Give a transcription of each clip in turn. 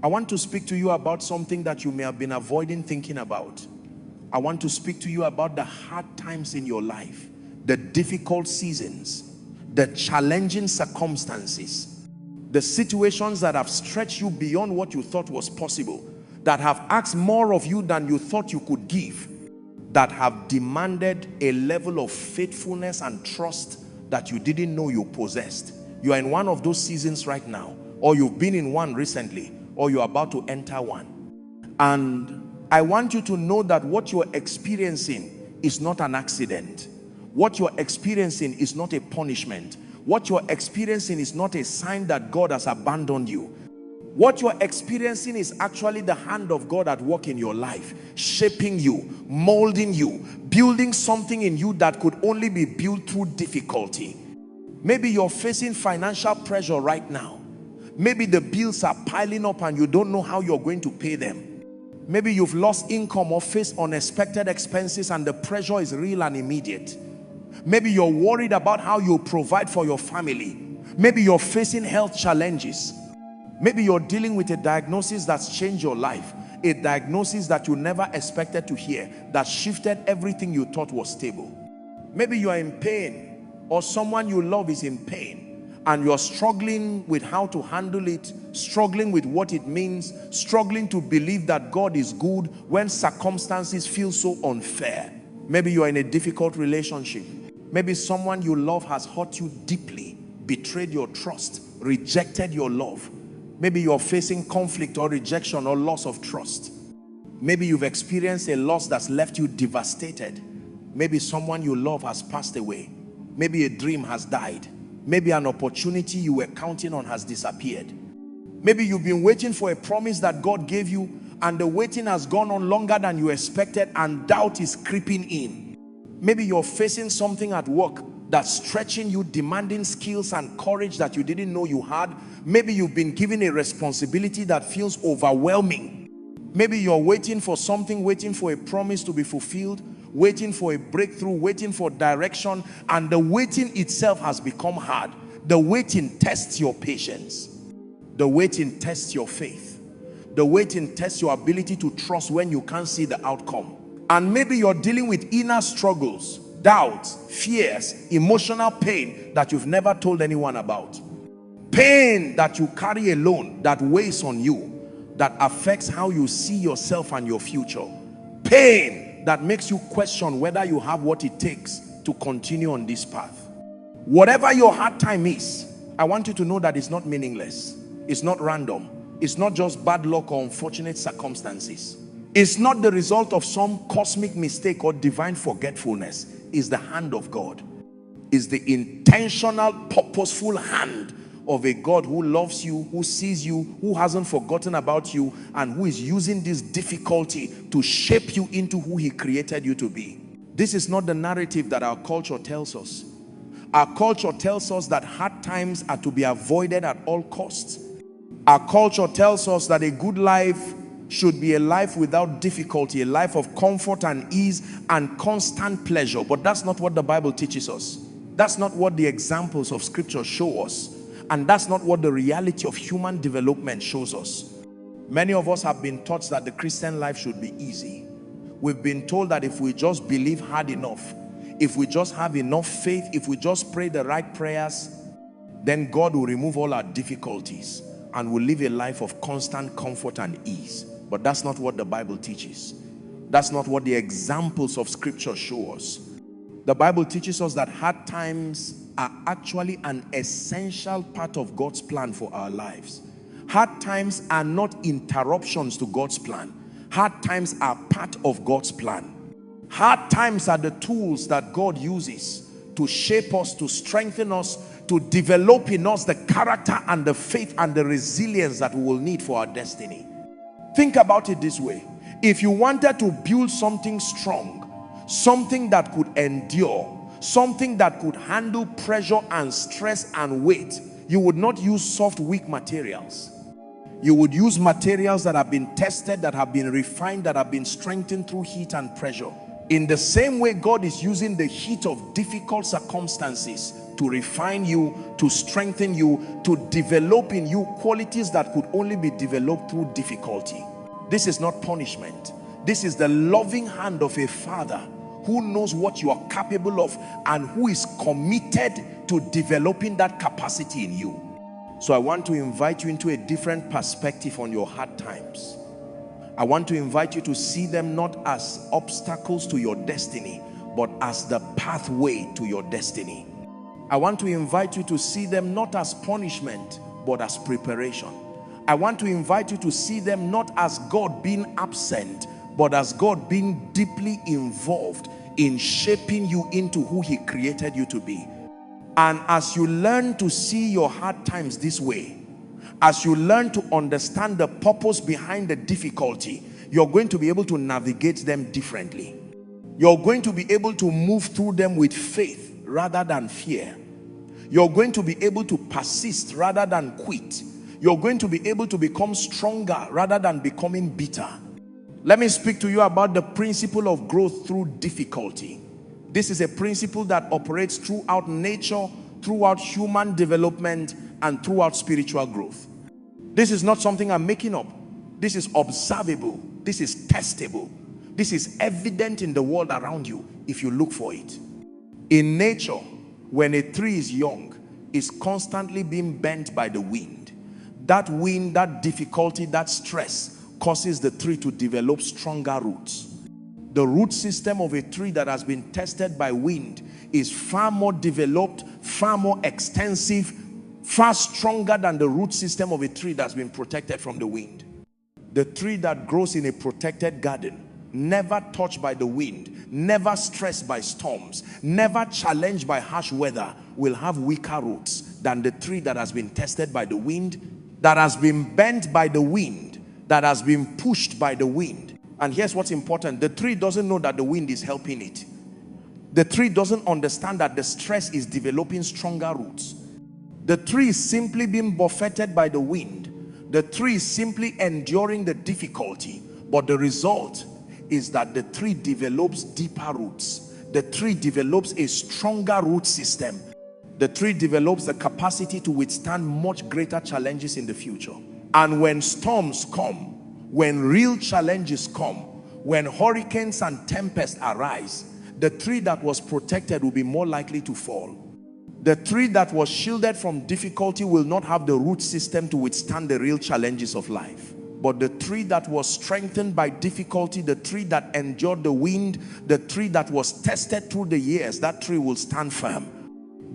I want to speak to you about something that you may have been avoiding thinking about. I want to speak to you about the hard times in your life, the difficult seasons, the challenging circumstances, the situations that have stretched you beyond what you thought was possible, that have asked more of you than you thought you could give, that have demanded a level of faithfulness and trust that you didn't know you possessed. You are in one of those seasons right now, or you've been in one recently, or you're about to enter one. And I want you to know that what you're experiencing is not an accident. What you're experiencing is not a punishment. What you're experiencing is not a sign that God has abandoned you. What you're experiencing is actually the hand of God at work in your life, shaping you, molding you, building something in you that could only be built through difficulty. Maybe you're facing financial pressure right now. Maybe the bills are piling up and you don't know how you're going to pay them. Maybe you've lost income or faced unexpected expenses and the pressure is real and immediate. Maybe you're worried about how you provide for your family. Maybe you're facing health challenges. Maybe you're dealing with a diagnosis that's changed your life, a diagnosis that you never expected to hear, that shifted everything you thought was stable. Maybe you are in pain, or someone you love is in pain, and you're struggling with how to handle it, struggling with what it means, struggling to believe that God is good when circumstances feel so unfair. Maybe you are in a difficult relationship. Maybe someone you love has hurt you deeply, betrayed your trust, rejected your love. Maybe you're facing conflict or rejection or loss of trust. Maybe you've experienced a loss that's left you devastated. Maybe someone you love has passed away. Maybe a dream has died. Maybe an opportunity you were counting on has disappeared. Maybe you've been waiting for a promise that God gave you, and the waiting has gone on longer than you expected, and doubt is creeping in. Maybe you're facing something at work that's stretching you, demanding skills and courage that you didn't know you had. Maybe you've been given a responsibility that feels overwhelming. Maybe you're waiting for something, waiting for a promise to be fulfilled, waiting for a breakthrough, waiting for direction, and the waiting itself has become hard. The waiting tests your patience. The waiting tests your faith. The waiting tests your ability to trust when you can't see the outcome. And maybe you're dealing with inner struggles, doubts, fears, emotional pain that you've never told anyone about. Pain that you carry alone, that weighs on you, that affects how you see yourself and your future. Pain that makes you question whether you have what it takes to continue on this path. Whatever your hard time is, I want you to know that it's not meaningless. It's not random. It's not just bad luck or unfortunate circumstances. It's not the result of some cosmic mistake or divine forgetfulness. It's the hand of God. It's the intentional, purposeful hand of a God who loves you, who sees you, who hasn't forgotten about you, and who is using this difficulty to shape you into who he created you to be. This is not the narrative that our culture tells us. Our culture tells us that hard times are to be avoided at all costs. Our culture tells us that a good life should be a life without difficulty, a life of comfort and ease and constant pleasure. But that's not what the Bible teaches us. That's not what the examples of scripture show us. And that's not what the reality of human development shows us. Many of us have been taught that the Christian life should be easy. We've been told that if we just believe hard enough, if we just have enough faith, if we just pray the right prayers, then God will remove all our difficulties and we'll live a life of constant comfort and ease. But that's not what the Bible teaches. That's not what the examples of scripture show us. The Bible teaches us that hard times are actually an essential part of God's plan for our lives. Hard times are not interruptions to God's plan. Hard times are part of God's plan. Hard times are the tools that God uses to shape us, to strengthen us, to develop in us the character and the faith and the resilience that we will need for our destiny. Think about it this way. If you wanted to build something strong, something that could endure, something that could handle pressure and stress and weight, you would not use soft, weak materials. You would use materials that have been tested, that have been refined, that have been strengthened through heat and pressure. In the same way, God is using the heat of difficult circumstances to refine you, to strengthen you, to develop in you qualities that could only be developed through difficulty. This is not punishment. This is the loving hand of a father who knows what you are capable of and who is committed to developing that capacity in you. So I want to invite you into a different perspective on your hard times. I want to invite you to see them not as obstacles to your destiny, but as the pathway to your destiny. I want to invite you to see them not as punishment, but as preparation. I want to invite you to see them not as God being absent, but as God being deeply involved in shaping you into who He created you to be. And as you learn to see your hard times this way, as you learn to understand the purpose behind the difficulty, you're going to be able to navigate them differently. You're going to be able to move through them with faith rather than fear. You're going to be able to persist rather than quit. You're going to be able to become stronger rather than becoming bitter. Let me speak to you about the principle of growth through difficulty. This is a principle that operates throughout nature, throughout human development, and throughout spiritual growth. This is not something I'm making up. This is observable. This is testable. This is evident in the world around you if you look for it. In nature, when a tree is young, it's constantly being bent by the wind. That wind, that difficulty, that stress causes the tree to develop stronger roots. The root system of a tree that has been tested by wind is far more developed, far more extensive, far stronger than the root system of a tree that's been protected from the wind. The tree that grows in a protected garden, never touched by the wind, never stressed by storms, never challenged by harsh weather, will have weaker roots than the tree that has been tested by the wind, that has been bent by the wind, that has been pushed by the wind. And here's what's important: the tree doesn't know that the wind is helping it. The tree doesn't understand that the stress is developing stronger roots. The tree is simply being buffeted by the wind. The tree is simply enduring the difficulty, but the result is that the tree develops deeper roots. The tree develops a stronger root system. The tree develops the capacity to withstand much greater challenges in the future. And when storms come, when real challenges come, when hurricanes and tempests arise, the tree that was protected will be more likely to fall. The tree that was shielded from difficulty will not have the root system to withstand the real challenges of life. But the tree that was strengthened by difficulty, the tree that endured the wind, the tree that was tested through the years, that tree will stand firm.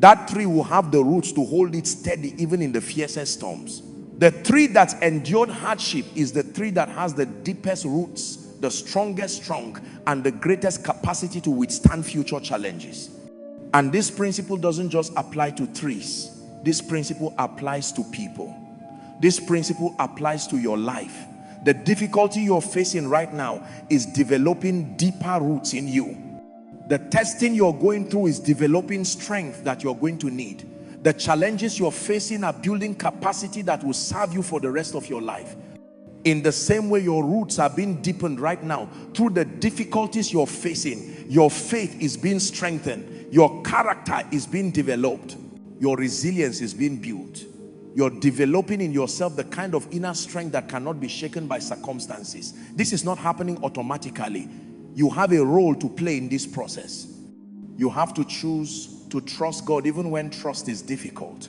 That tree will have the roots to hold it steady even in the fiercest storms. The tree that endured hardship is the tree that has the deepest roots, the strongest trunk, and the greatest capacity to withstand future challenges. And this principle doesn't just apply to trees. This principle applies to people. This principle applies to your life. The difficulty you're facing right now is developing deeper roots in you. The testing you're going through is developing strength that you're going to need. The challenges you're facing are building capacity that will serve you for the rest of your life. In the same way, your roots are being deepened right now. Through the difficulties you're facing, your faith is being strengthened. Your character is being developed. Your resilience is being built. You're developing in yourself the kind of inner strength that cannot be shaken by circumstances. This is not happening automatically. You have a role to play in this process. You have to choose to trust God even when trust is difficult.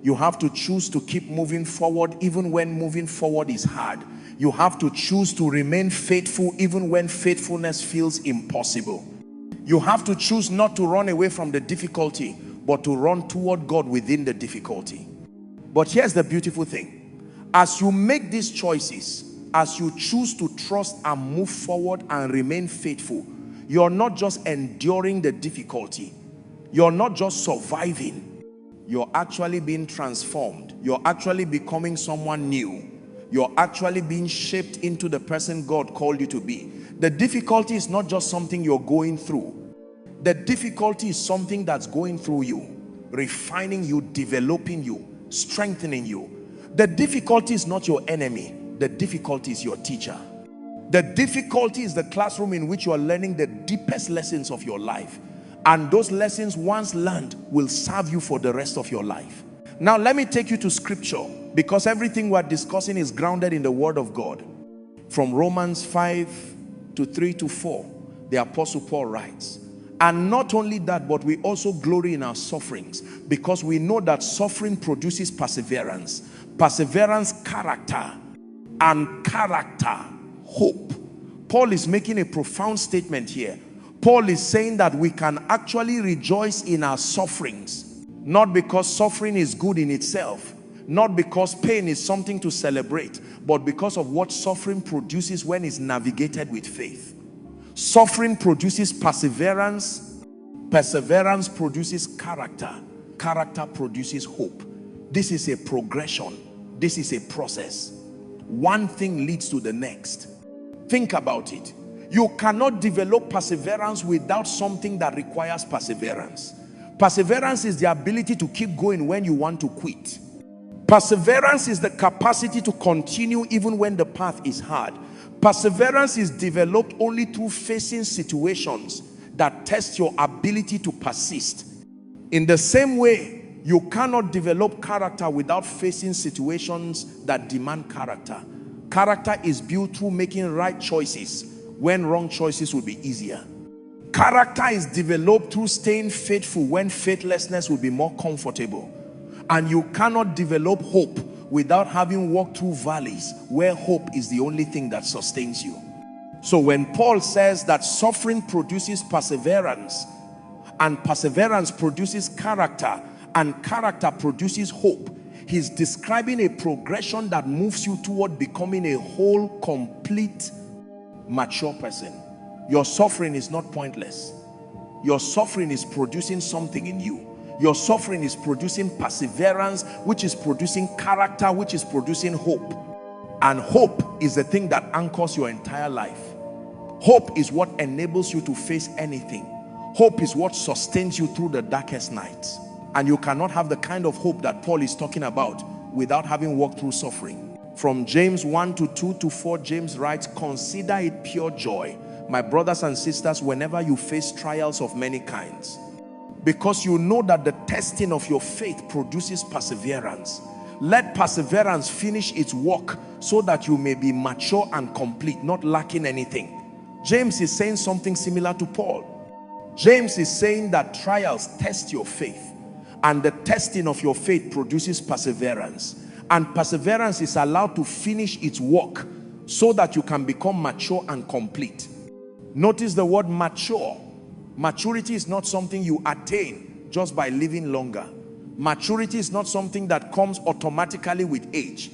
You have to choose to keep moving forward even when moving forward is hard. You have to choose to remain faithful even when faithfulness feels impossible. You have to choose not to run away from the difficulty, but to run toward God within the difficulty. But here's the beautiful thing. As you make these choices, as you choose to trust and move forward and remain faithful, you're not just enduring the difficulty. You're not just surviving. You're actually being transformed. You're actually becoming someone new. You're actually being shaped into the person God called you to be. The difficulty is not just something you're going through. The difficulty is something that's going through you, refining you, developing you, strengthening you. The difficulty is not your enemy. The difficulty is your teacher. The difficulty is the classroom in which you are learning the deepest lessons of your life. And those lessons once learned will serve you for the rest of your life. Now let me take you to scripture, because everything we're discussing is grounded in the word of God. From Romans 5:3-4, the Apostle Paul writes, and not only that, but we also glory in our sufferings, because we know that suffering produces perseverance, perseverance character, and character hope. Paul is making a profound statement here. Paul is saying that we can actually rejoice in our sufferings, not because suffering is good in itself, not because pain is something to celebrate, but because of what suffering produces when it's navigated with faith. Suffering produces perseverance, perseverance produces character, character produces hope. This is a progression, this is a process. One thing leads to the next. Think about it. You cannot develop perseverance without something that requires perseverance. Perseverance is the ability to keep going when you want to quit. Perseverance is the capacity to continue even when the path is hard. Perseverance is developed only through facing situations that test your ability to persist. In the same way, you cannot develop character without facing situations that demand character. Character is built through making right choices when wrong choices will be easier. Character is developed through staying faithful when faithlessness will be more comfortable. And you cannot develop hope without having walked through valleys where hope is the only thing that sustains you. So when Paul says that suffering produces perseverance, and perseverance produces character, and character produces hope, he's describing a progression that moves you toward becoming a whole, complete, mature person. Your suffering is not pointless. Your suffering is producing something in you. Your suffering is producing perseverance, which is producing character, which is producing hope. And hope is the thing that anchors your entire life. Hope is what enables you to face anything. Hope is what sustains you through the darkest nights. And you cannot have the kind of hope that Paul is talking about without having walked through suffering. From James 1:2-4, James writes, consider it pure joy, my brothers and sisters, whenever you face trials of many kinds, because you know that the testing of your faith produces perseverance. Let perseverance finish its work so that you may be mature and complete, not lacking anything. James is saying something similar to Paul. James is saying that trials test your faith, and the testing of your faith produces perseverance. And perseverance is allowed to finish its work so that you can become mature and complete. Notice the word mature. Maturity is not something you attain just by living longer. Maturity is not something that comes automatically with age.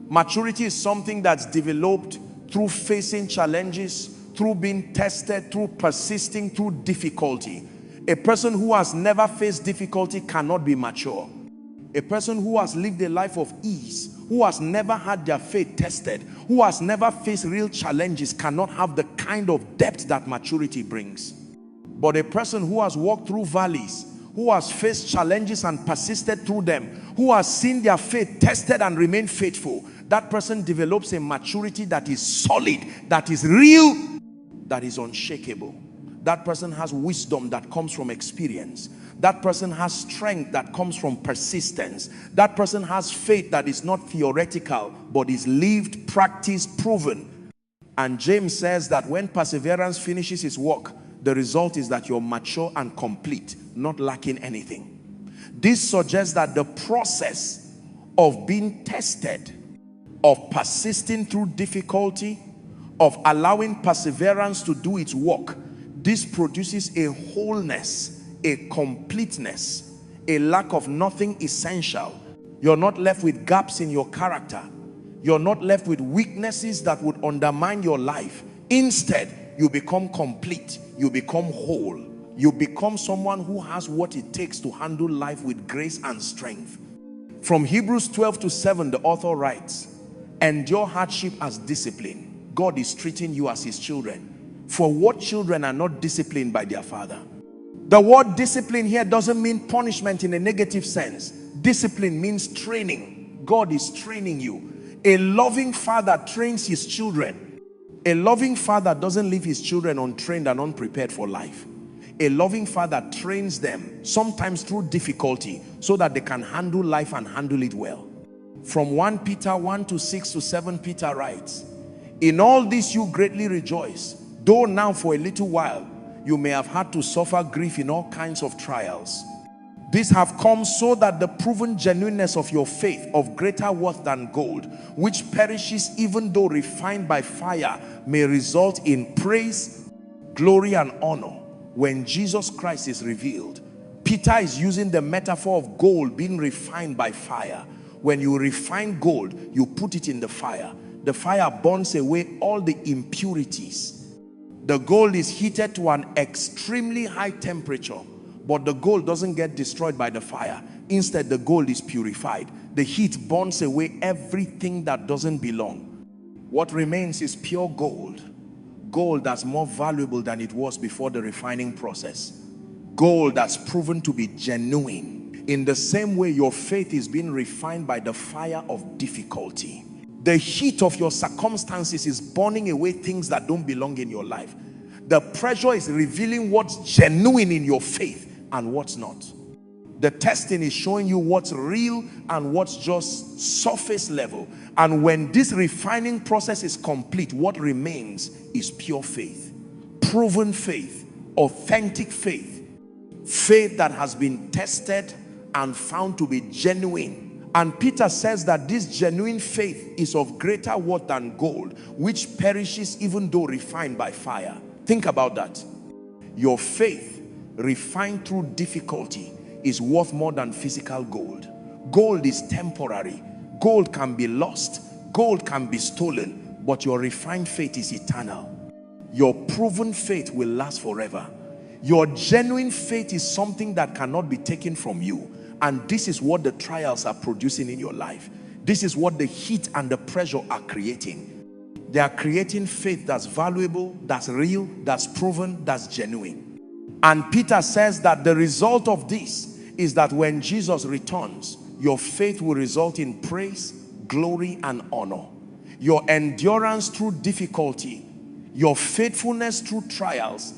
Maturity is something that's developed through facing challenges, through being tested, through persisting, through difficulty. A person who has never faced difficulty cannot be mature. A person who has lived a life of ease, who has never had their faith tested, who has never faced real challenges, cannot have the kind of depth that maturity brings. But a person who has walked through valleys, who has faced challenges and persisted through them, who has seen their faith tested and remained faithful, that person develops a maturity that is solid, that is real, that is unshakable. That person has wisdom that comes from experience. That person has strength that comes from persistence. That person has faith that is not theoretical, but is lived, practiced, proven. And James says that when perseverance finishes its work, the result is that you're mature and complete, not lacking anything. This suggests that the process of being tested, of persisting through difficulty, of allowing perseverance to do its work, this produces a wholeness, a completeness, a lack of nothing essential. You're not left with gaps in your character. You're not left with weaknesses that would undermine your life. Instead, you become complete. You become whole. You become someone who has what it takes to handle life with grace and strength. From Hebrews 12:7, the author writes, endure hardship as discipline. God is treating you as his children. For what children are not disciplined by their father? The word discipline here doesn't mean punishment in a negative sense. Discipline means training. God is training you. A loving father trains his children. A loving father doesn't leave his children untrained and unprepared for life. A loving father trains them, sometimes through difficulty, so that they can handle life and handle it well. From 1 Peter 1 to 6 to 7, Peter writes, in all this you greatly rejoice, though now for a little while you may have had to suffer grief in all kinds of trials. These have come so that the proven genuineness of your faith, of greater worth than gold, which perishes even though refined by fire, may result in praise, glory, and honor when Jesus Christ is revealed. Peter is using the metaphor of gold being refined by fire. When you refine gold, you put it in the fire. The fire burns away all the impurities. The gold is heated to an extremely high temperature, but the gold doesn't get destroyed by the fire. Instead, the gold is purified. The heat burns away everything that doesn't belong. What remains is pure gold. Gold that's more valuable than it was before the refining process. Gold that's proven to be genuine. In the same way, your faith is being refined by the fire of difficulty. The heat of your circumstances is burning away things that don't belong in your life. The pressure is revealing what's genuine in your faith and what's not. The testing is showing you what's real and what's just surface level. And when this refining process is complete, what remains is pure faith, proven faith, authentic faith, faith that has been tested and found to be genuine. And Peter says that this genuine faith is of greater worth than gold, which perishes even though refined by fire. Think about that. Your faith, refined through difficulty, is worth more than physical gold. Gold is temporary. Gold can be lost. Gold can be stolen. But your refined faith is eternal. Your proven faith will last forever. Your genuine faith is something that cannot be taken from you. And this is what the trials are producing in your life. This is what the heat and the pressure are creating. They are creating faith that's valuable, that's real, that's proven, that's genuine. And Peter says that the result of this is that when Jesus returns, your faith will result in praise, glory, and honor. Your endurance through difficulty, your faithfulness through trials,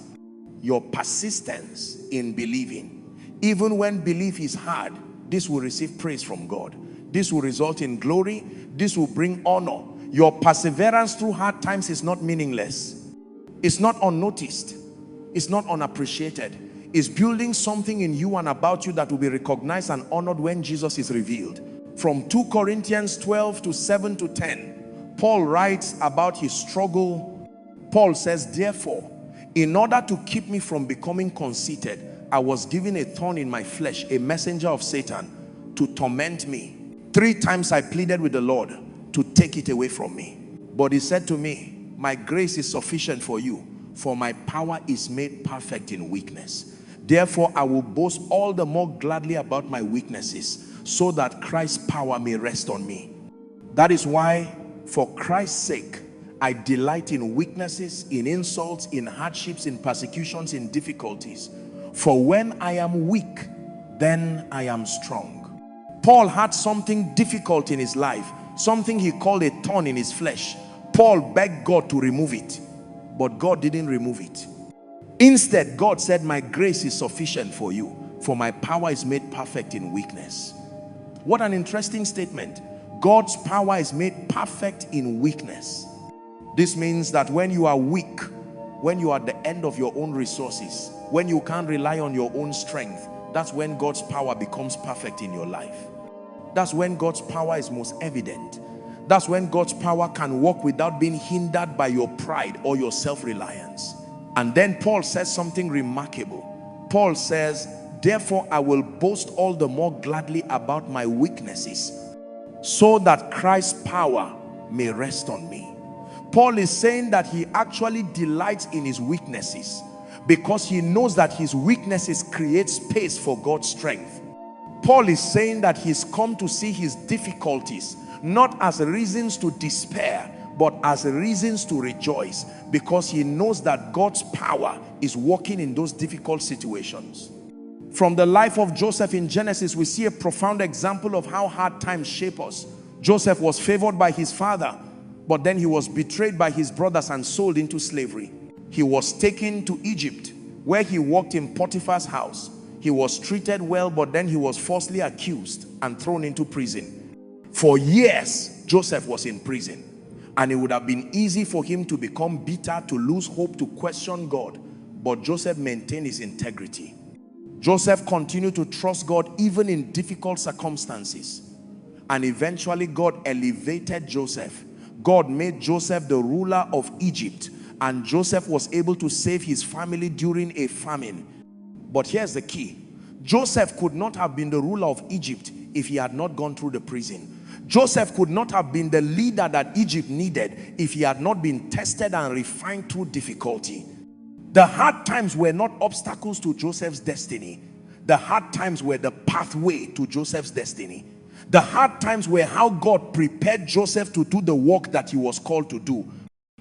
your persistence in believing. Even when belief is hard, this will receive praise from God. This will result in glory. This will bring honor. Your perseverance through hard times is not meaningless. It's not unnoticed. It's not unappreciated. It's building something in you and about you that will be recognized and honored when Jesus is revealed. From 2 Corinthians 12 to 7 to 10, Paul writes about his struggle. Paul says, therefore, in order to keep me from becoming conceited, I was given a thorn in my flesh, a messenger of Satan, to torment me. 3 times I pleaded with the Lord to take it away from me. But he said to me, my grace is sufficient for you, for my power is made perfect in weakness. Therefore, I will boast all the more gladly about my weaknesses, so that Christ's power may rest on me. That is why, for Christ's sake, I delight in weaknesses, in insults, in hardships, in persecutions, in difficulties. For when I am weak, then I am strong. Paul had something difficult in his life, something he called a thorn in his flesh. Paul begged God to remove it, but God didn't remove it. Instead, God said, my grace is sufficient for you, for my power is made perfect in weakness. What an interesting statement. God's power is made perfect in weakness. This means that when you are weak, when you are at the end of your own resources, when you can't rely on your own strength, that's when God's power becomes perfect in your life. That's when God's power is most evident. That's when God's power can work without being hindered by your pride or your self-reliance. And then Paul says something remarkable. Paul says, therefore I will boast all the more gladly about my weaknesses, so that Christ's power may rest on me. Paul is saying that he actually delights in his weaknesses, because he knows that his weaknesses create space for God's strength. Paul is saying that he's come to see his difficulties not as reasons to despair, but as reasons to rejoice, because he knows that God's power is working in those difficult situations. From the life of Joseph in Genesis, we see a profound example of how hard times shape us. Joseph was favored by his father, but then he was betrayed by his brothers and sold into slavery. He was taken to Egypt. where he worked in Potiphar's house. He was treated well, but then he was falsely accused and thrown into prison. For years, Joseph was in prison. And it would have been easy for him to become bitter, to lose hope, to question God. But Joseph maintained his integrity. Joseph continued to trust God even in difficult circumstances. And eventually God elevated Joseph. God made Joseph the ruler of Egypt. And Joseph was able to save his family during a famine. But here's the key. Joseph could not have been the ruler of Egypt if he had not gone through the prison. Joseph could not have been the leader that Egypt needed if he had not been tested and refined through difficulty. The hard times were not obstacles to Joseph's destiny. The hard times were the pathway to Joseph's destiny. The hard times were how God prepared Joseph to do the work that he was called to do.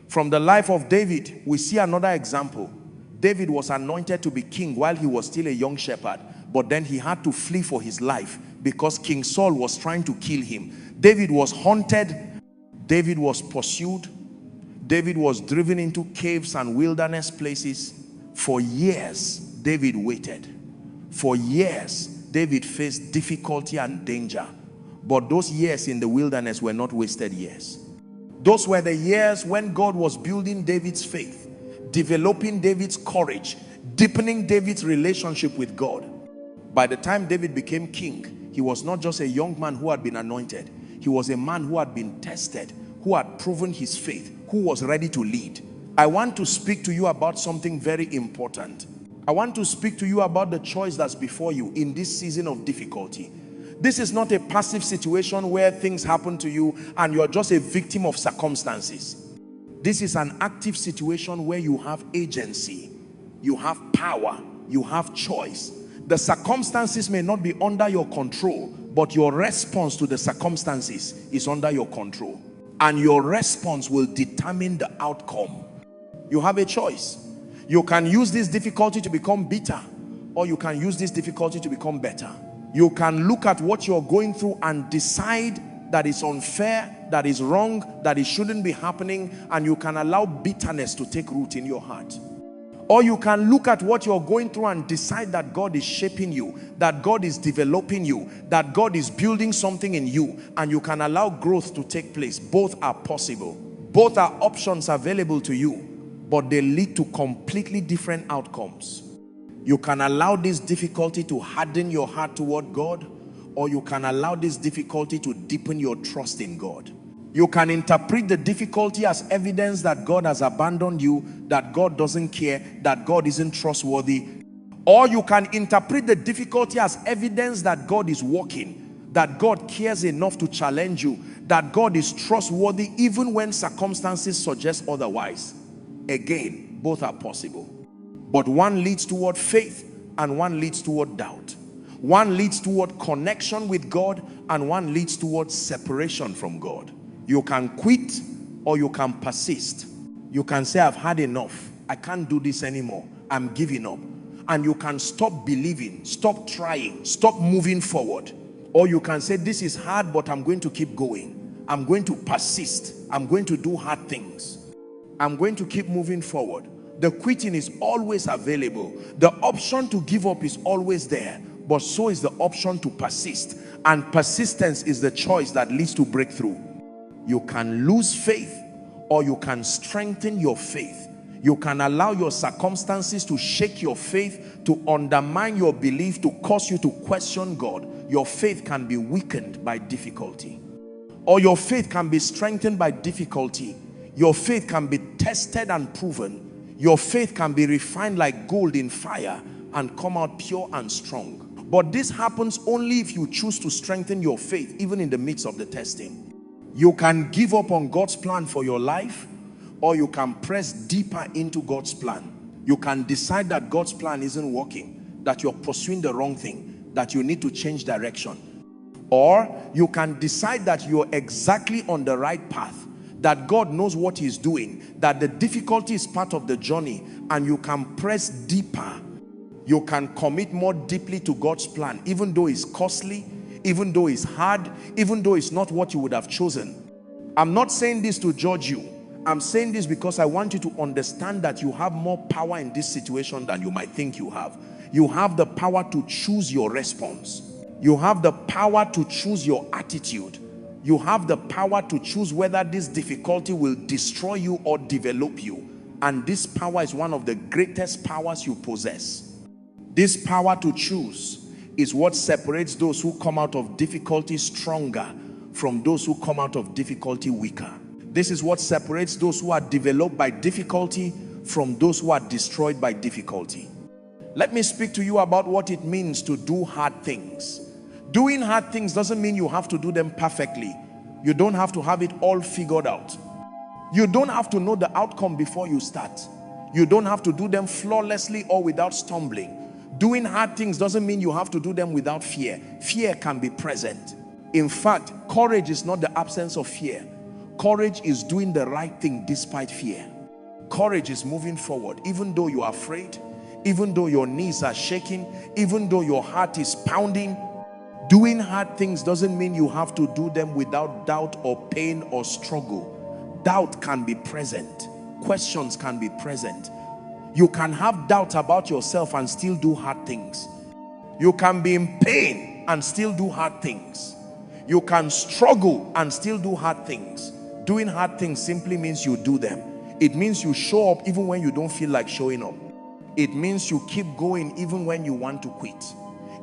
From the life of David, we see another example. David was anointed to be king while he was still a young shepherd, but then he had to flee for his life because King Saul was trying to kill him. David was hunted. David was pursued. David was driven into caves and wilderness places. For years, David waited. For years, David faced difficulty and danger. But those years in the wilderness were not wasted years. Those were the years when God was building David's faith, developing David's courage, deepening David's relationship with God. By the time David became king, he was not just a young man who had been anointed. He was a man who had been tested, who had proven his faith, who was ready to lead. I want to speak to you about something very important. I want to speak to you about the choice that's before you in this season of difficulty. This is not a passive situation where things happen to you and you're just a victim of circumstances. This is an active situation where you have agency, you have power, you have choice. The circumstances may not be under your control, but your response to the circumstances is under your control. And your response will determine the outcome. You have a choice. You can use this difficulty to become bitter, or you can use this difficulty to become better. You can look at what you're going through and decide that it's unfair, that is wrong, that it shouldn't be happening, and you can allow bitterness to take root in your heart. Or you can look at what you're going through and decide that God is shaping you, that God is developing you, that God is building something in you, and you can allow growth to take place. Both are possible. Both are options available to you, but they lead to completely different outcomes. You can allow this difficulty to harden your heart toward God, or you can allow this difficulty to deepen your trust in God. You can interpret the difficulty as evidence that God has abandoned you, that God doesn't care, that God isn't trustworthy. Or you can interpret the difficulty as evidence that God is working, that God cares enough to challenge you, that God is trustworthy even when circumstances suggest otherwise. Again, both are possible. But one leads toward faith and one leads toward doubt. One leads toward connection with God and one leads toward separation from God. You can quit or you can persist. You can say, I've had enough. I can't do this anymore. I'm giving up. And you can stop believing, stop trying, stop moving forward. Or you can say, this is hard, but I'm going to keep going. I'm going to persist. I'm going to do hard things. I'm going to keep moving forward. The quitting is always available. The option to give up is always there, but so is the option to persist. And persistence is the choice that leads to breakthrough. You can lose faith or you can strengthen your faith. You can allow your circumstances to shake your faith, to undermine your belief, to cause you to question God. Your faith can be weakened by difficulty, or your faith can be strengthened by difficulty. Your faith can be tested and proven. Your faith can be refined like gold in fire and come out pure and strong. But this happens only if you choose to strengthen your faith even in the midst of the testing. You can give up on God's plan for your life, or you can press deeper into God's plan. You can decide that God's plan isn't working, that you're pursuing the wrong thing, that you need to change direction. Or you can decide that you're exactly on the right path, that God knows what he's doing, that the difficulty is part of the journey, and you can press deeper. You can commit more deeply to God's plan, even though it's costly, even though it's hard, even though it's not what you would have chosen. I'm not saying this to judge you. I'm saying this because I want you to understand that you have more power in this situation than you might think you have. You have the power to choose your response. You have the power to choose your attitude. You have the power to choose whether this difficulty will destroy you or develop you. And this power is one of the greatest powers you possess. This power to choose is what separates those who come out of difficulty stronger from those who come out of difficulty weaker. This is what separates those who are developed by difficulty from those who are destroyed by difficulty. Let me speak to you about what it means to do hard things. Doing hard things doesn't mean you have to do them perfectly. You don't have to have it all figured out. You don't have to know the outcome before you start. You don't have to do them flawlessly or without stumbling. Doing hard things doesn't mean you have to do them without fear. Fear can be present. In fact, courage is not the absence of fear. Courage is doing the right thing despite fear. Courage is moving forward even though you are afraid, even though your knees are shaking, even though your heart is pounding. Doing hard things doesn't mean you have to do them without doubt or pain or struggle. Doubt can be present. Questions can be present. You can have doubt about yourself and still do hard things. You can be in pain and still do hard things. You can struggle and still do hard things. Doing hard things simply means you do them. It means you show up even when you don't feel like showing up. It means you keep going even when you want to quit.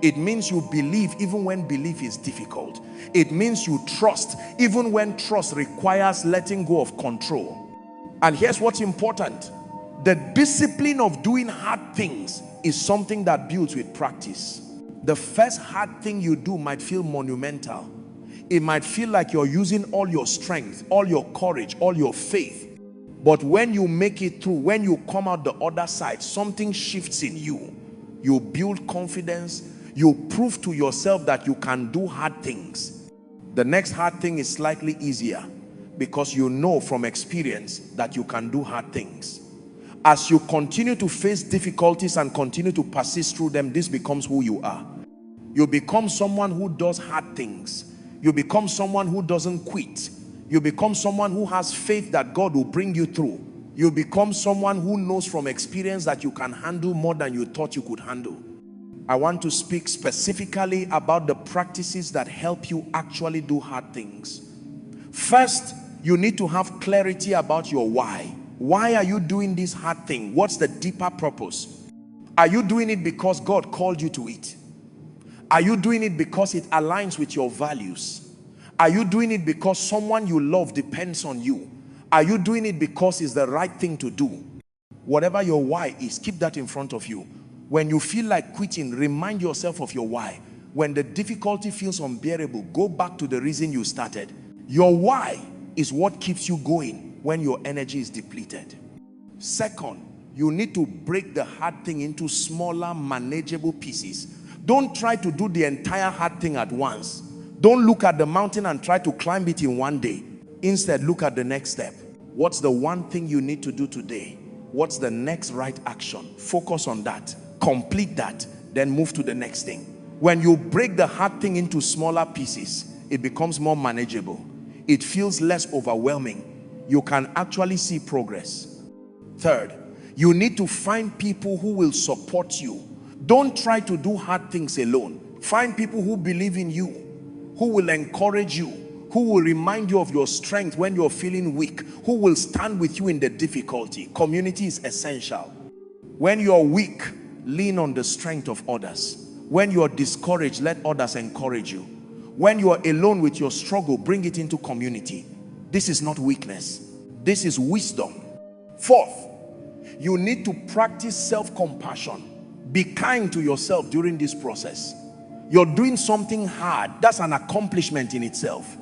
It means you believe even when belief is difficult. It means you trust even when trust requires letting go of control. And here's what's important. The discipline of doing hard things is something that builds with practice. The first hard thing you do might feel monumental. It might feel like you're using all your strength, all your courage, all your faith. But when you make it through, when you come out the other side, something shifts in you. You build confidence. You prove to yourself that you can do hard things. The next hard thing is slightly easier because you know from experience that you can do hard things. As you continue to face difficulties and continue to persist through them, this becomes who you are. You become someone who does hard things. You become someone who doesn't quit. You become someone who has faith that God will bring you through. You become someone who knows from experience that you can handle more than you thought you could handle. I want to speak specifically about the practices that help you actually do hard things. First, you need to have clarity about your why. Why are you doing this hard thing? What's the deeper purpose? Are you doing it because God called you to it? Are you doing it because it aligns with your values? Are you doing it because someone you love depends on you? Are you doing it because it's the right thing to do? Whatever your why is, keep that in front of you. When you feel like quitting, remind yourself of your why. When the difficulty feels unbearable, go back to the reason you started. Your why is what keeps you going when your energy is depleted. Second, you need to break the hard thing into smaller, manageable pieces. Don't try to do the entire hard thing at once. Don't look at the mountain and try to climb it in one day. Instead, look at the next step. What's the one thing you need to do today? What's the next right action? Focus on that. Complete that. Then move to the next thing. When you break the hard thing into smaller pieces, it becomes more manageable. It feels less overwhelming. You can actually see progress. Third, you need to find people who will support you. Don't try to do hard things alone. Find people who believe in you, who will encourage you, who will remind you of your strength when you're feeling weak, who will stand with you in the difficulty. Community is essential. When you're weak, lean on the strength of others. When you're discouraged, let others encourage you. When you're alone with your struggle, bring it into community. This is not weakness. This is wisdom. Fourth, you need to practice self-compassion. Be kind to yourself during this process. You're doing something hard. That's an accomplishment in itself.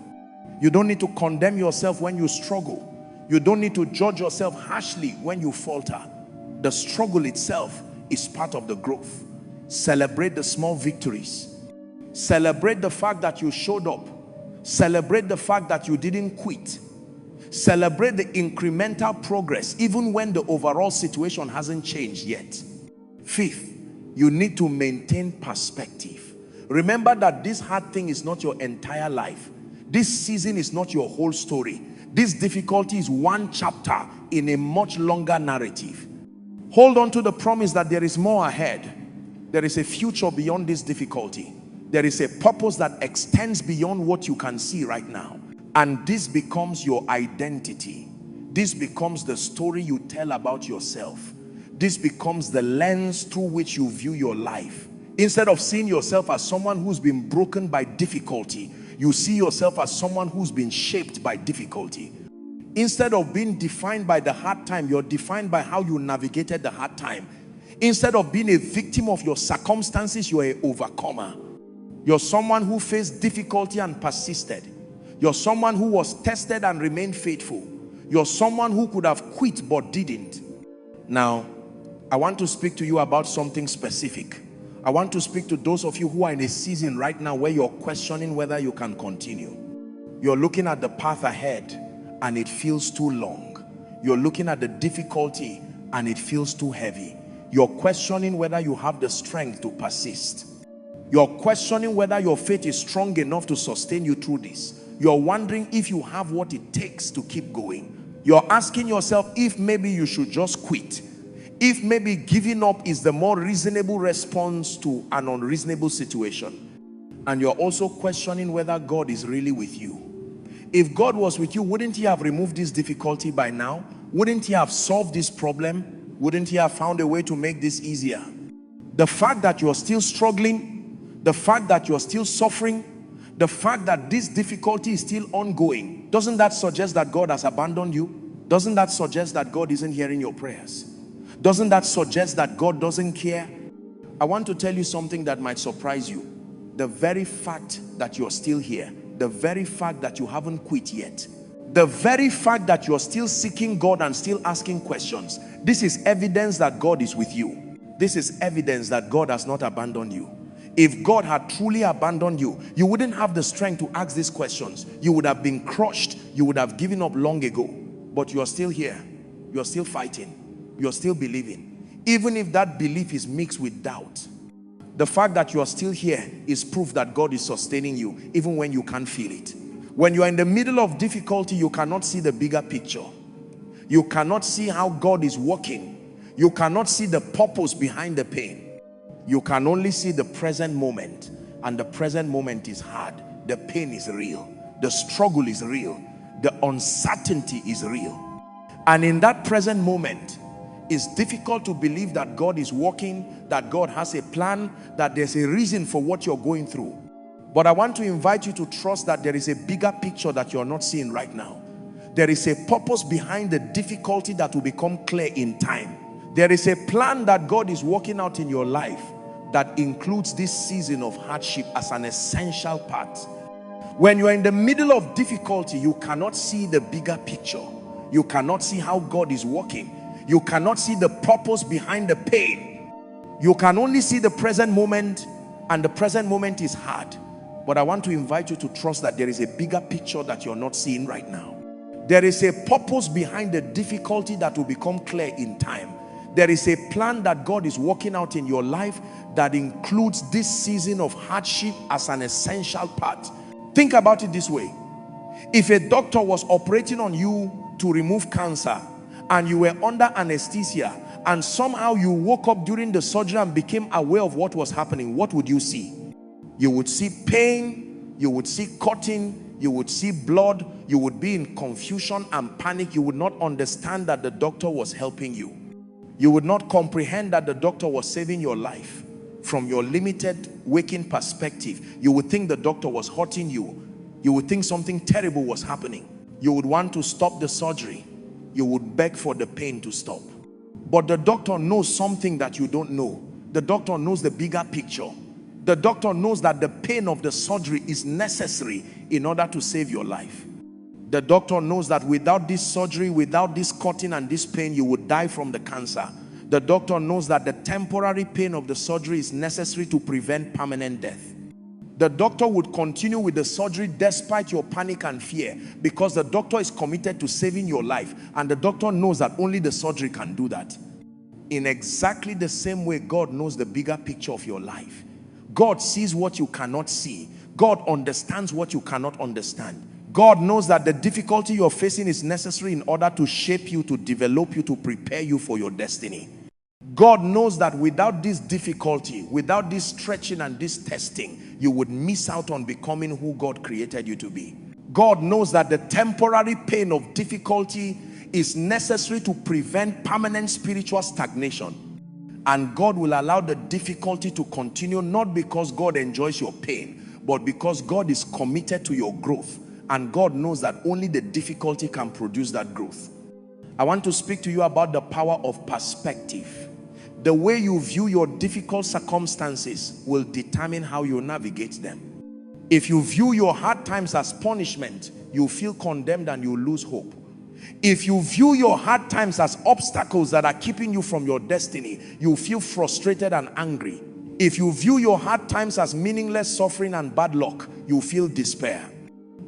You don't need to condemn yourself when you struggle. You don't need to judge yourself harshly when you falter. The struggle itself is part of the growth. Celebrate the small victories. Celebrate the fact that you showed up. Celebrate the fact that you didn't quit. Celebrate the incremental progress even when the overall situation hasn't changed yet. Fifth, you need to maintain perspective. Remember that this hard thing is not your entire life. This season is not your whole story. This difficulty is one chapter in a much longer narrative. Hold on to the promise that there is more ahead. There is a future beyond this difficulty. There is a purpose that extends beyond what you can see right now. And this becomes your identity. This becomes the story you tell about yourself. This becomes the lens through which you view your life. Instead of seeing yourself as someone who's been broken by difficulty, you see yourself as someone who's been shaped by difficulty. Instead of being defined by the hard time, you're defined by how you navigated the hard time. Instead of being a victim of your circumstances, you're an overcomer. You're someone who faced difficulty and persisted. You're someone who was tested and remained faithful. You're someone who could have quit but didn't. Now, I want to speak to you about something specific. I want to speak to those of you who are in a season right now where you're questioning whether you can continue. You're looking at the path ahead and it feels too long. You're looking at the difficulty and it feels too heavy. You're questioning whether you have the strength to persist. You're questioning whether your faith is strong enough to sustain you through this. You're wondering if you have what it takes to keep going. You're asking yourself if maybe you should just quit. If maybe giving up is the more reasonable response to an unreasonable situation. And you're also questioning whether God is really with you. If God was with you, wouldn't he have removed this difficulty by now? Wouldn't he have solved this problem? Wouldn't he have found a way to make this easier? The fact that you're still struggling, the fact that you're still suffering, the fact that this difficulty is still ongoing, doesn't that suggest that God has abandoned you? Doesn't that suggest that God isn't hearing your prayers? Doesn't that suggest that God doesn't care? I want to tell you something that might surprise you. The very fact that you're still here, the very fact that you haven't quit yet, the very fact that you're still seeking God and still asking questions, this is evidence that God is with you. This is evidence that God has not abandoned you. If God had truly abandoned you, you wouldn't have the strength to ask these questions. You would have been crushed. You would have given up long ago. But you're still here. You're still fighting. You're still believing. Even if that belief is mixed with doubt. The fact that you're still here is proof that God is sustaining you, even when you can't feel it. When you're in the middle of difficulty, you cannot see the bigger picture. You cannot see how God is working. You cannot see the purpose behind the pain. You can only see the present moment, and the present moment is hard. The pain is real. The struggle is real. The uncertainty is real. And in that present moment, it's difficult to believe that God is working, that God has a plan, that there's a reason for what you're going through. But I want to invite you to trust that there is a bigger picture that you're not seeing right now. There is a purpose behind the difficulty that will become clear in time. There is a plan that God is working out in your life that includes this season of hardship as an essential part. When you're in the middle of difficulty, you cannot see the bigger picture. You cannot see how God is working. You cannot see the purpose behind the pain. You can only see the present moment, and the present moment is hard. But I want to invite you to trust that there is a bigger picture that you're not seeing right now. There is a purpose behind the difficulty that will become clear in time. There is a plan that God is working out in your life that includes this season of hardship as an essential part. Think about it this way. If a doctor was operating on you to remove cancer and you were under anesthesia and somehow you woke up during the surgery and became aware of what was happening, what would you see? You would see pain, you would see cutting, you would see blood, you would be in confusion and panic. You would not understand that the doctor was helping you. You would not comprehend that the doctor was saving your life. From your limited waking perspective, you would think the doctor was hurting you. You would think something terrible was happening. You would want to stop the surgery. You would beg for the pain to stop. But the doctor knows something that you don't know. The doctor knows the bigger picture. The doctor knows that the pain of the surgery is necessary in order to save your life. The doctor knows that without this surgery, without this cutting and this pain, you would die from the cancer. The doctor knows that the temporary pain of the surgery is necessary to prevent permanent death. The doctor would continue with the surgery despite your panic and fear, because the doctor is committed to saving your life, and the doctor knows that only the surgery can do that. In exactly the same way, God knows the bigger picture of your life. God sees what you cannot see. God understands what you cannot understand. God knows that the difficulty you're facing is necessary in order to shape you, to develop you, to prepare you for your destiny. God knows that without this difficulty, without this stretching and this testing, you would miss out on becoming who God created you to be. God knows that the temporary pain of difficulty is necessary to prevent permanent spiritual stagnation. And God will allow the difficulty to continue, not because God enjoys your pain, but because God is committed to your growth. And God knows that only the difficulty can produce that growth. I want to speak to you about the power of perspective. The way you view your difficult circumstances will determine how you navigate them. If you view your hard times as punishment, you feel condemned and you lose hope. If you view your hard times as obstacles that are keeping you from your destiny, you feel frustrated and angry. If you view your hard times as meaningless suffering and bad luck, you feel despair.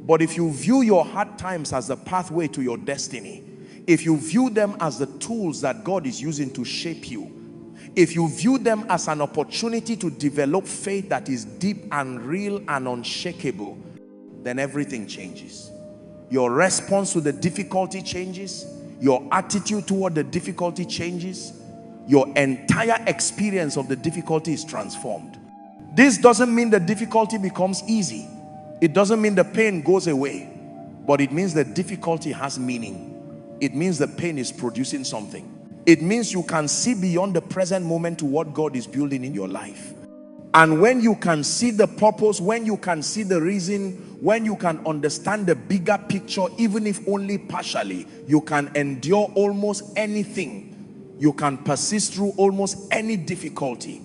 But if you view your hard times as the pathway to your destiny, if you view them as the tools that God is using to shape you, if you view them as an opportunity to develop faith that is deep and real and unshakable, then everything changes. Your response to the difficulty changes. Your attitude toward the difficulty changes. Your entire experience of the difficulty is transformed. This doesn't mean the difficulty becomes easy. It doesn't mean the pain goes away. But it means the difficulty has meaning. It means the pain is producing something. It means you can see beyond the present moment to what God is building in your life. And when you can see the purpose, when you can see the reason, when you can understand the bigger picture, even if only partially, you can endure almost anything. You can persist through almost any difficulty.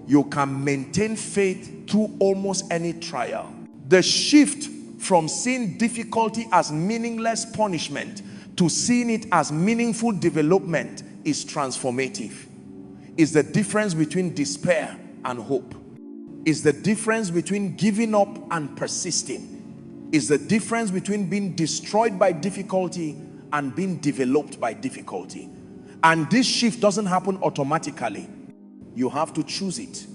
You can maintain faith through almost any trial. The shift from seeing difficulty as meaningless punishment to seeing it as meaningful development is transformative. It's the difference between despair and hope. It's the difference between giving up and persisting. It's the difference between being destroyed by difficulty and being developed by difficulty. And this shift doesn't happen automatically. You have to choose it.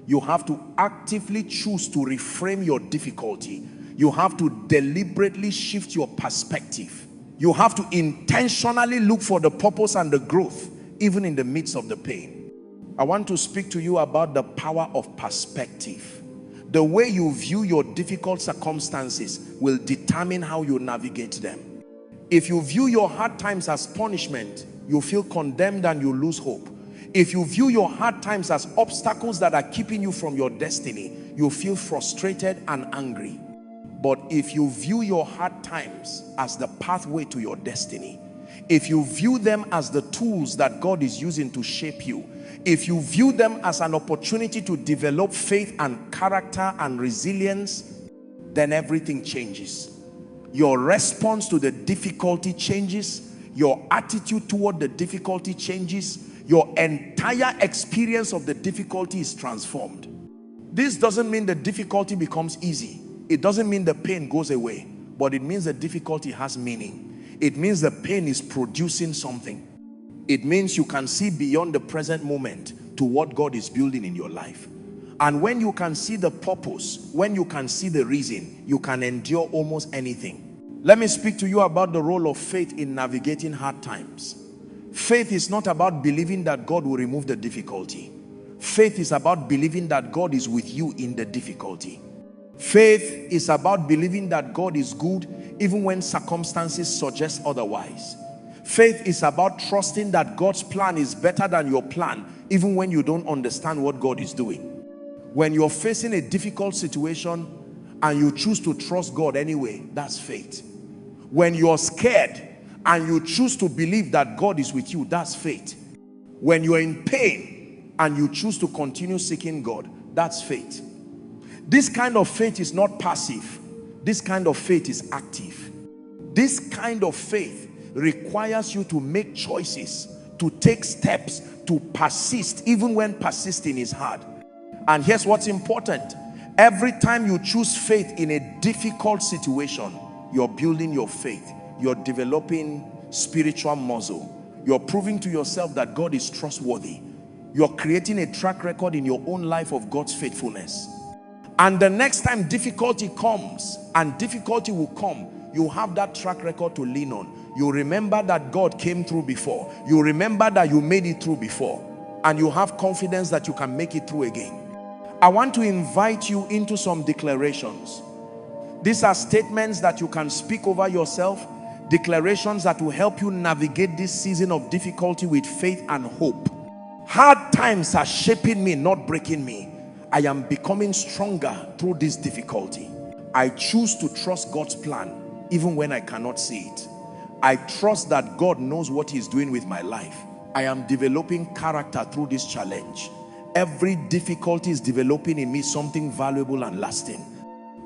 You have to actively choose to reframe your difficulty. You have to deliberately shift your perspective. You have to intentionally look for the purpose and the growth, even in the midst of the pain. I want to speak to you about the power of perspective. The way you view your difficult circumstances will determine how you navigate them. If you view your hard times as punishment, you feel condemned and you lose hope. If you view your hard times as obstacles that are keeping you from your destiny, you feel frustrated and angry. But if you view your hard times as the pathway to your destiny, if you view them as the tools that God is using to shape you, if you view them as an opportunity to develop faith and character and resilience, then everything changes. Your response to the difficulty changes. Your attitude toward the difficulty changes. Your entire experience of the difficulty is transformed. This doesn't mean the difficulty becomes easy. It doesn't mean the pain goes away, but it means the difficulty has meaning. It means the pain is producing something. It means you can see beyond the present moment to what God is building in your life. And when you can see the purpose, when you can see the reason, you can endure almost anything. Let me speak to you about the role of faith in navigating hard times. Faith is not about believing that God will remove the difficulty. Faith is about believing that God is with you in the difficulty. Faith is about believing that God is good even when circumstances suggest otherwise. Faith is about trusting that God's plan is better than your plan even when you don't understand what God is doing. When you're facing a difficult situation and you choose to trust God anyway, that's faith. When you're scared and you choose to believe that God is with you, that's faith. When you're in pain and you choose to continue seeking God, that's faith. This kind of faith is not passive. This kind of faith is active. This kind of faith requires you to make choices, to take steps, to persist even when persisting is hard. And here's what's important. Every time you choose faith in a difficult situation, you're building your faith. You're developing spiritual muscle. You're proving to yourself that God is trustworthy. You're creating a track record in your own life of God's faithfulness. And the next time difficulty comes, and difficulty will come, you have that track record to lean on. You remember that God came through before. You remember that you made it through before. And you have confidence that you can make it through again. I want to invite you into some declarations. These are statements that you can speak over yourself. Declarations that will help you navigate this season of difficulty with faith and hope. Hard times are shaping me, not breaking me. I am becoming stronger through this difficulty. I choose to trust God's plan even when I cannot see it. I trust that God knows what He's doing with my life. I am developing character through this challenge. Every difficulty is developing in me something valuable and lasting.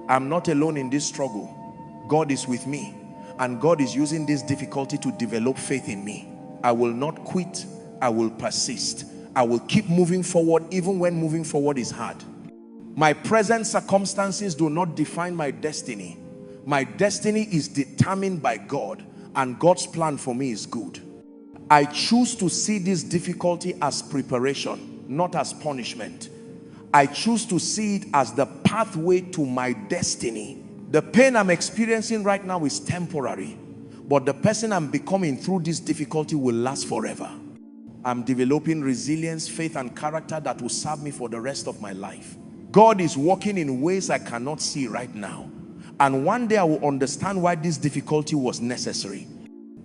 I'm not alone in this struggle. God is with me, and God is using this difficulty to develop faith in me. I will not quit. I will persist. I will keep moving forward even when moving forward is hard. My present circumstances do not define my destiny. My destiny is determined by God, and God's plan for me is good. I choose to see this difficulty as preparation, not as punishment. I choose to see it as the pathway to my destiny. The pain I'm experiencing right now is temporary, but the person I'm becoming through this difficulty will last forever. I'm developing resilience, faith, and character that will serve me for the rest of my life. God is working in ways I cannot see right now. And one day I will understand why this difficulty was necessary.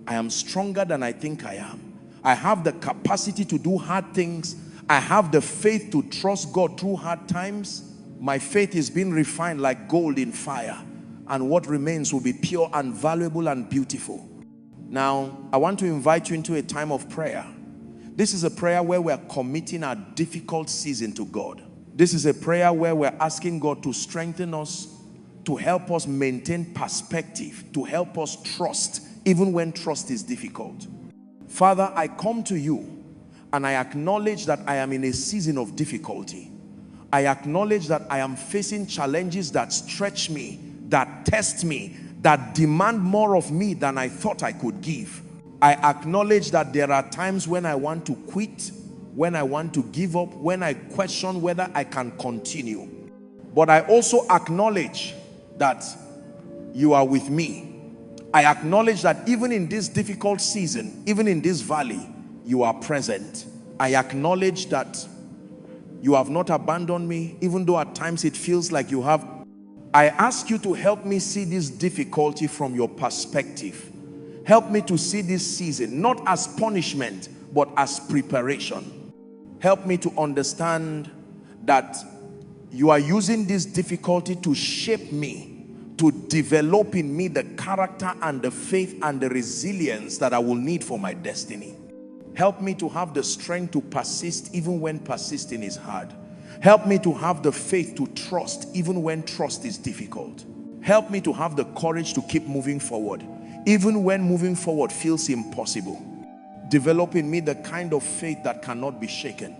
I am stronger than I think I am. I have the capacity to do hard things. I have the faith to trust God through hard times. My faith is being refined like gold in fire, and what remains will be pure and valuable and beautiful. Now, I want to invite you into a time of prayer. This is a prayer where we are committing our difficult season to God. This is a prayer where we're asking God to strengthen us, to help us maintain perspective, to help us trust, even when trust is difficult. Father, I come to you and I acknowledge that I am in a season of difficulty. I acknowledge that I am facing challenges that stretch me, that test me, that demand more of me than I thought I could give. I acknowledge that there are times when I want to quit, when I want to give up, when I question whether I can continue. But I also acknowledge that you are with me. I acknowledge that even in this difficult season, even in this valley, you are present. I acknowledge that you have not abandoned me, even though at times it feels like you have. I ask you to help me see this difficulty from your perspective. Help me to see this season, not as punishment, but as preparation. Help me to understand that you are using this difficulty to shape me, to develop in me the character and the faith and the resilience that I will need for my destiny. Help me to have the strength to persist even when persisting is hard. Help me to have the faith to trust even when trust is difficult. Help me to have the courage to keep moving forward even when moving forward feels impossible. Develop in me the kind of faith that cannot be shaken.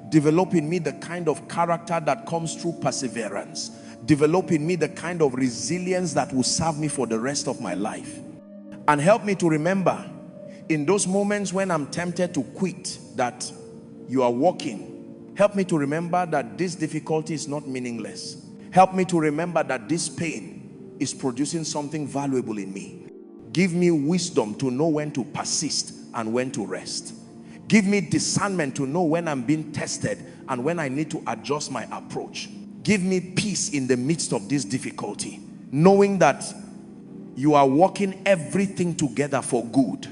Develop in me the kind of character that comes through perseverance. Develop in me the kind of resilience that will serve me for the rest of my life. And help me to remember in those moments when I'm tempted to quit that you are working. Help me to remember that this difficulty is not meaningless. Help me to remember that this pain is producing something valuable in me. Give me wisdom to know when to persist and when to rest. Give me discernment to know when I'm being tested and when I need to adjust my approach. Give me peace in the midst of this difficulty, knowing that you are working everything together for good.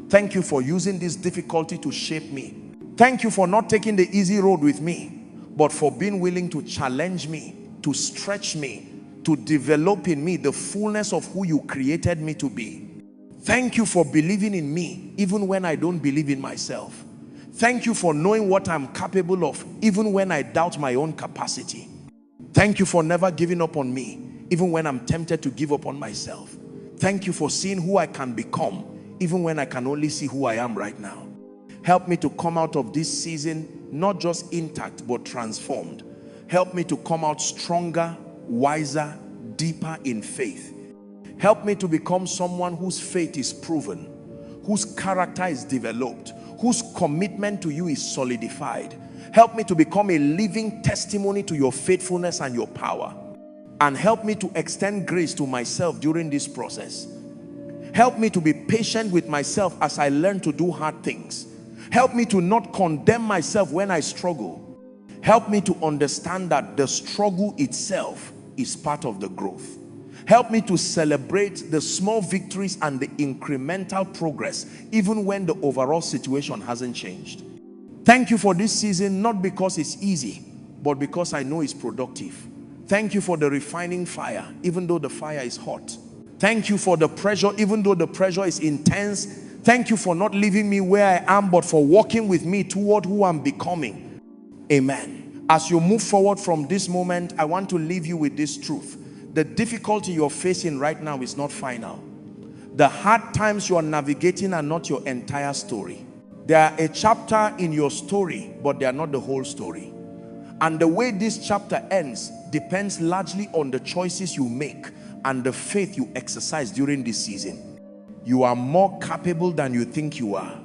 Thank you for using this difficulty to shape me. Thank you for not taking the easy road with me, but for being willing to challenge me, to stretch me, to develop in me the fullness of who you created me to be. Thank you for believing in me even when I don't believe in myself. Thank you for knowing what I'm capable of even when I doubt my own capacity. Thank you for never giving up on me even when I'm tempted to give up on myself. Thank you for seeing who I can become even when I can only see who I am right now. Help me to come out of this season not just intact but transformed. Help me to come out stronger, wiser, deeper in faith. Help me to become someone whose faith is proven, whose character is developed, whose commitment to you is solidified. Help me to become a living testimony to your faithfulness and your power. And help me to extend grace to myself during this process. Help me to be patient with myself as I learn to do hard things. Help me to not condemn myself when I struggle. Help me to understand that the struggle itself is part of the growth. Help me to celebrate the small victories and the incremental progress, even when the overall situation hasn't changed. Thank you for this season, not because it's easy, but because I know it's productive. Thank you for the refining fire, even though the fire is hot. Thank you for the pressure, even though the pressure is intense. Thank you for not leaving me where I am, but for walking with me toward who I'm becoming. Amen. As you move forward from this moment, I want to leave you with this truth. The difficulty you're facing right now is not final. The hard times you are navigating are not your entire story. They are a chapter in your story, but they are not the whole story. And the way this chapter ends depends largely on the choices you make and the faith you exercise during this season. You are more capable than you think you are.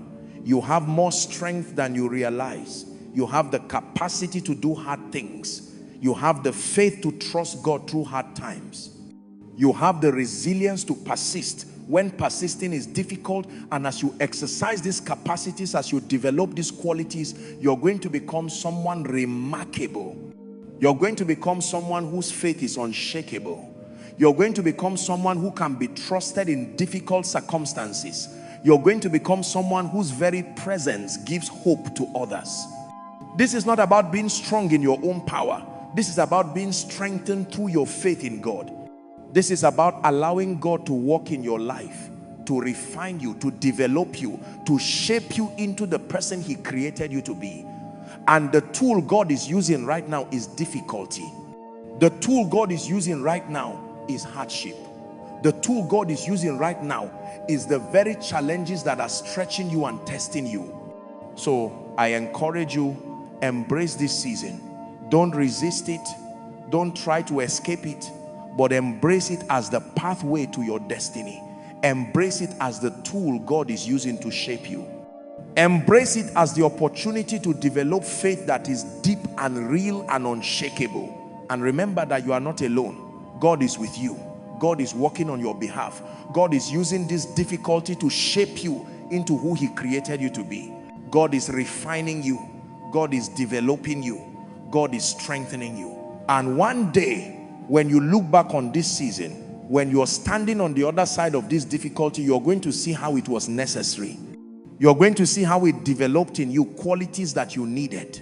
You have more strength than you realize. You have the capacity to do hard things. You have the faith to trust God through hard times. You have the resilience to persist when persisting is difficult. And as you exercise these capacities, as you develop these qualities, you're going to become someone remarkable. You're going to become someone whose faith is unshakable. You're going to become someone who can be trusted in difficult circumstances. You're going to become someone whose very presence gives hope to others. This is not about being strong in your own power. This is about being strengthened through your faith in God. This is about allowing God to work in your life, to refine you, to develop you, to shape you into the person He created you to be. And the tool God is using right now is difficulty. The tool God is using right now is hardship. The tool God is using right now is the very challenges that are stretching you and testing you. So I encourage you, embrace this season. Don't resist it. Don't try to escape it, but embrace it as the pathway to your destiny. Embrace it as the tool God is using to shape you. Embrace it as the opportunity to develop faith that is deep and real and unshakable. And remember that you are not alone. God is with you. God is working on your behalf. God is using this difficulty to shape you into who He created you to be. God is refining you. God is developing you. God is strengthening you. And one day, when you look back on this season, when you're standing on the other side of this difficulty, you're going to see how it was necessary. You're going to see how it developed in you qualities that you needed.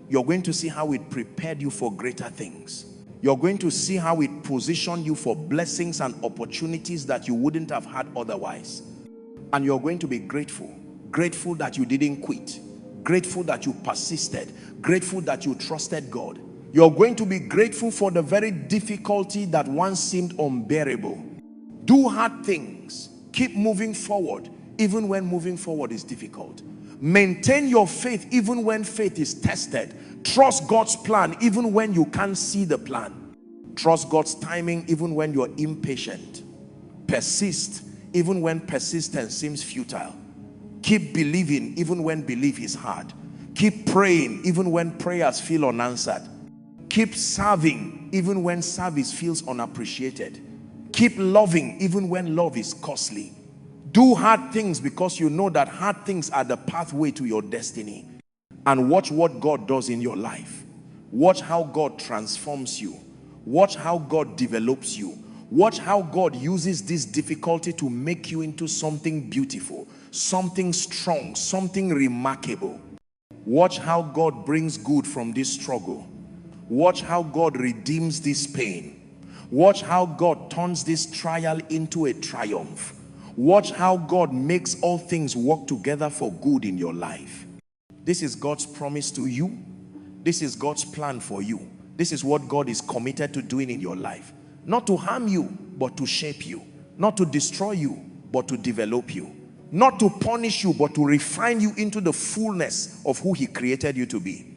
You're going to see how it prepared you for greater things. You're going to see how it positioned you for blessings and opportunities that you wouldn't have had otherwise. And you're going to be grateful. Grateful that you didn't quit. Grateful that you persisted. Grateful that you trusted God. You're going to be grateful for the very difficulty that once seemed unbearable. Do hard things. Keep moving forward, even when moving forward is difficult. Maintain your faith even when faith is tested. Trust God's plan even when you can't see the plan. Trust God's timing even when you're impatient. Persist even when persistence seems futile. Keep believing even when belief is hard. Keep praying even when prayers feel unanswered. Keep serving even when service feels unappreciated. Keep loving even when love is costly. Do hard things because you know that hard things are the pathway to your destiny. And watch what God does in your life. Watch how God transforms you. Watch how God develops you. Watch how God uses this difficulty to make you into something beautiful, something strong, something remarkable. Watch how God brings good from this struggle. Watch how God redeems this pain. Watch how God turns this trial into a triumph. Watch how God makes all things work together for good in your life. This is God's promise to you. This is God's plan for you. This is what God is committed to doing in your life. Not to harm you, but to shape you. Not to destroy you, but to develop you. Not to punish you, but to refine you into the fullness of who He created you to be.